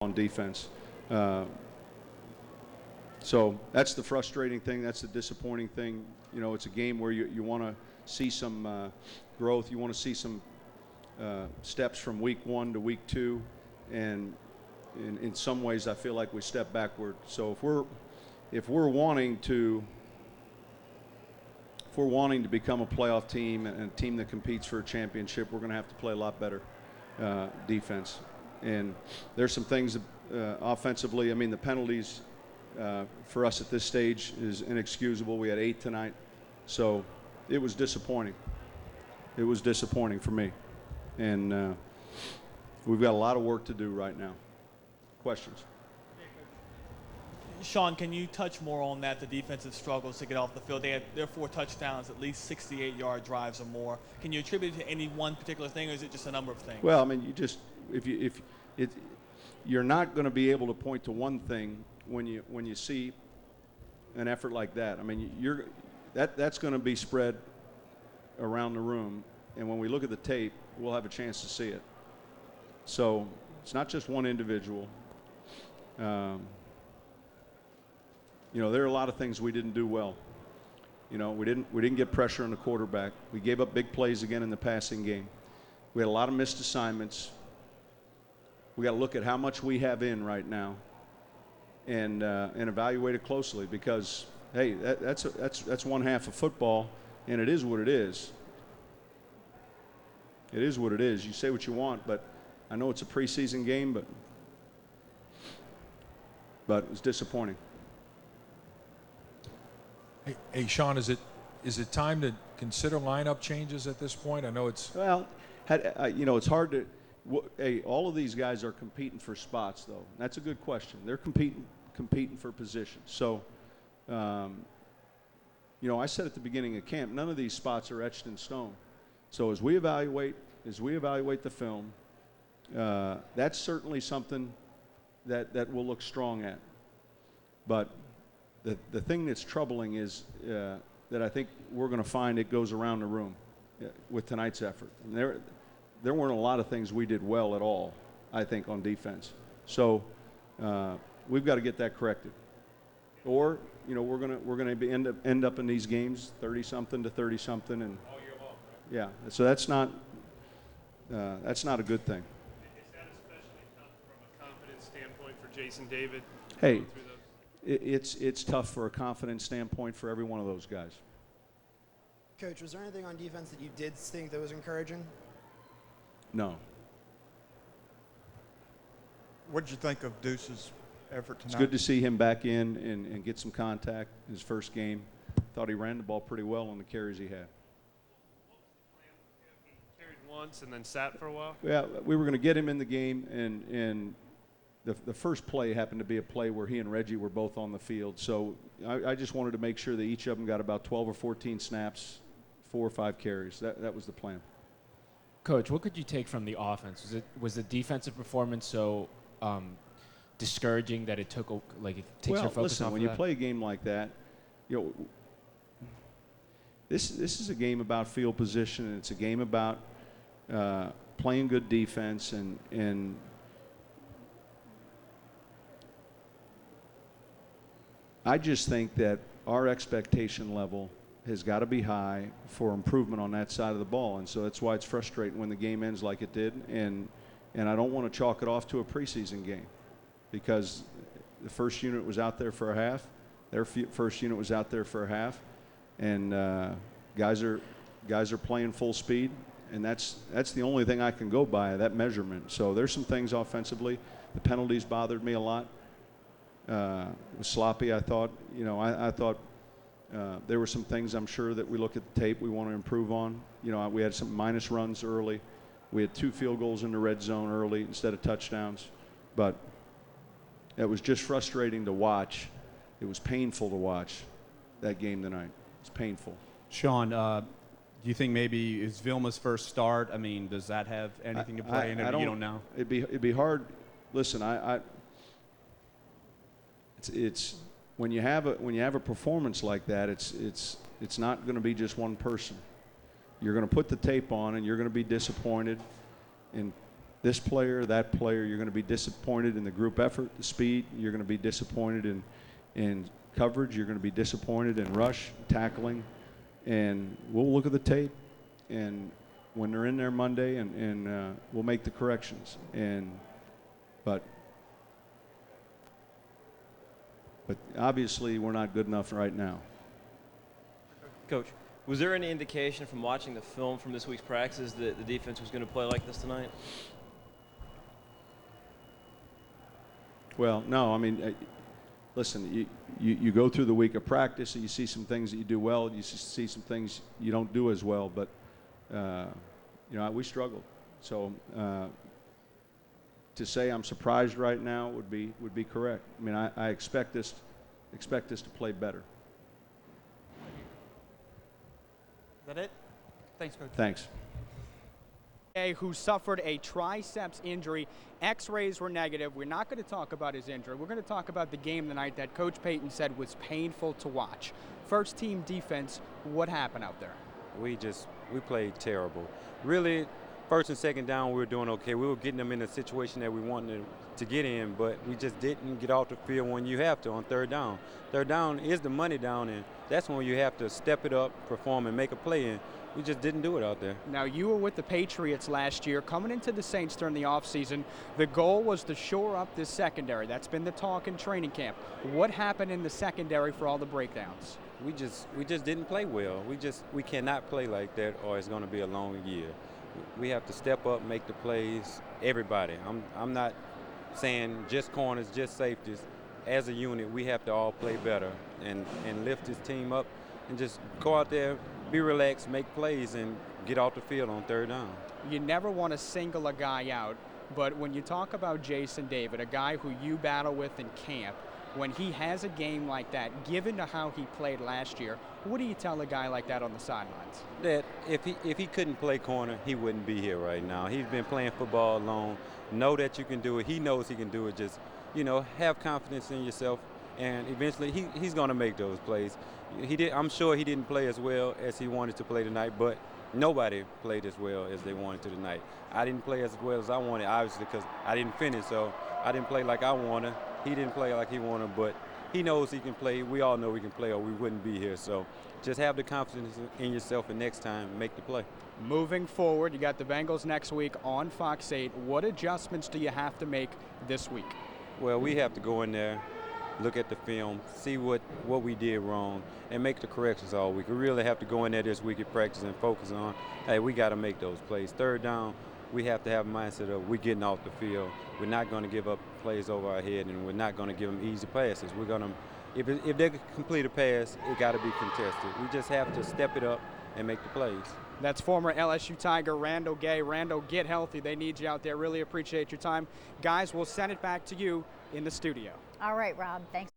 on defense. So that's the frustrating thing. That's the disappointing thing. You know, it's a game where you want to see some growth. You want to see some steps from week 1 to week 2, and in some ways I feel like we step backward. So if we're wanting to become a playoff team and a team that competes for a championship, we're going to have to play a lot better defense. And there's some things offensively. I mean, the penalties for us at this stage is inexcusable. We had 8 tonight, so it was disappointing. It was disappointing for me, and we've got a lot of work to do right now. Questions? Sean, can you touch more on that, the defensive struggles to get off the field? They had their 4 touchdowns, at least 68-yard drives or more. Can you attribute it to any one particular thing, or is it just a number of things? Well, I mean, you just you're not going to be able to point to one thing when you see an effort like that. I mean, that's going to be spread around the room, and when we look at the tape, we'll have a chance to see it. So it's not just one individual. You know, there are a lot of things we didn't do well. You know, we didn't get pressure on the quarterback. We gave up big plays again in the passing game. We had a lot of missed assignments. We got to look at how much we have in right now, and evaluate it closely, because hey, that's one half of football, and it is what it is. It is what it is. You say what you want, but I know it's a preseason game, but it's disappointing. Hey, Sean, is it time to consider lineup changes at this point? I know it's well, you know, it's hard to. Hey, all of these guys are competing for spots, though. That's a good question. They're competing for positions. So, you know, I said at the beginning of camp, none of these spots are etched in stone. So as we evaluate the film, that's certainly something that we'll look strong at. But the thing that's troubling is that I think we're going to find it goes around the room with tonight's effort. And there weren't a lot of things we did well at all, I think, on defense. So we've got to get that corrected, or you know, we're gonna end up in these games 30-something to 30-something, and all year long, right? Yeah. So that's not a good thing. Is that especially tough from a confidence standpoint for Jason David? Hey, it's tough for a confidence standpoint for every one of those guys. Coach, was there anything on defense that you did think that was encouraging? No. What did you think of Deuce's effort tonight? It's good to see him back in and get some contact in his first game. Thought he ran the ball pretty well on the carries he had. What was the plan with him? He carried once and then sat for a while? Yeah, we were going to get him in the game, and the first play happened to be a play where he and Reggie were both on the field. So I just wanted to make sure that each of them got about 12 or 14 snaps, 4 or 5 carries. That was the plan. Coach, what could you take from the offense? Was the defensive performance so discouraging that it takes your focus listen, off when of you that? play a game like that, you know, this is a game about field position, and it's a game about playing good defense, and I just think that our expectation level has got to be high for improvement on that side of the ball, and so that's why it's frustrating when the game ends like it did, and I don't want to chalk it off to a preseason game, because the first unit was out there for a half, their first unit was out there for a half, and guys are playing full speed, and that's the only thing I can go by, that measurement. So there's some things offensively. The penalties bothered me a lot. It was sloppy, I thought. You know, I thought there were some things, I'm sure, that we look at the tape we want to improve on. You know, we had some minus runs early. We had 2 field goals in the red zone early instead of touchdowns. But it was just frustrating to watch. It was painful to watch that game tonight. It's painful. Sean, do you think maybe is Vilma's first start? I mean, does that have anything to play in it? You don't know. It'd be hard. Listen, it's when you have a performance like that, it's not going to be just one person. You're going to put the tape on, and you're going to be disappointed. And this player, that player. You're going to be disappointed in the group effort, the speed. You're going to be disappointed in coverage. You're going to be disappointed in rush, tackling. And we'll look at the tape, and when they're in there Monday, and we'll make the corrections. But obviously we're not good enough right now. Coach, was there any indication from watching the film from this week's practices that the defense was going to play like this tonight? Well, no. I mean, listen, you go through the week of practice, and you see some things that you do well, you see some things you don't do as well. But we struggled. So to say I'm surprised right now would be correct. I mean, I expect us to play better. Is that it? Thanks, Coach. Thanks. Who suffered a triceps injury. X-rays were negative. We're not going to talk about his injury. We're going to talk about the game tonight that Coach Payton said was painful to watch. First team defense, what happened out there? We played terrible. Really, first and second down, we were doing okay. We were getting them in a situation that we wanted to get in, but we just didn't get off the field when you have to on third down. Third down is the money down, and that's when you have to step it up, perform, and make a play in. We just didn't do it out there. Now, you were with the Patriots last year. Coming into the Saints during the offseason, the goal was to shore up this secondary. That's been the talk in training camp. What happened in the secondary for all the breakdowns? We just didn't play well. We cannot play like that, or it's going to be a long year. We have to step up, make the plays. Everybody. I'm not saying just corners, just safeties. As a unit, we have to all play better and lift this team up and just go out there, be relaxed, make plays, and get off the field on third down. You never want to single a guy out, but when you talk about Jason David, a guy who you battle with in camp, when he has a game like that, given to how he played last year, what do you tell a guy like that on the sidelines? That if he couldn't play corner, he wouldn't be here right now. He's been playing football alone. Know that you can do it. He knows he can do it. Just, have confidence in yourself, and eventually he's going to make those plays. I'm sure he didn't play as well as he wanted to play tonight, but nobody played as well as they wanted to tonight. I didn't play as well as I wanted, obviously, because I didn't finish, so I didn't play like I wanted. He didn't play like he wanted, but he knows he can play. We all know we can play, or we wouldn't be here. So just have the confidence in yourself, and next time, make the play. Moving forward, you got the Bengals next week on Fox 8. What adjustments do you have to make this week? Well, we have to go in there, look at the film, see what we did wrong, and make the corrections all week. We really have to go in there this week at practice and focus on, hey, we got to make those plays. Third down, we have to have a mindset of we're getting off the field. We're not going to give up plays over our head, and we're not going to give them easy passes. We're going to, if they complete a pass, it got to be contested. We just have to step it up and make the plays. That's former LSU Tiger Randall Gay. Randall, get healthy. They need you out there. Really appreciate your time. Guys, we'll send it back to you in the studio. All right, Rob. Thanks.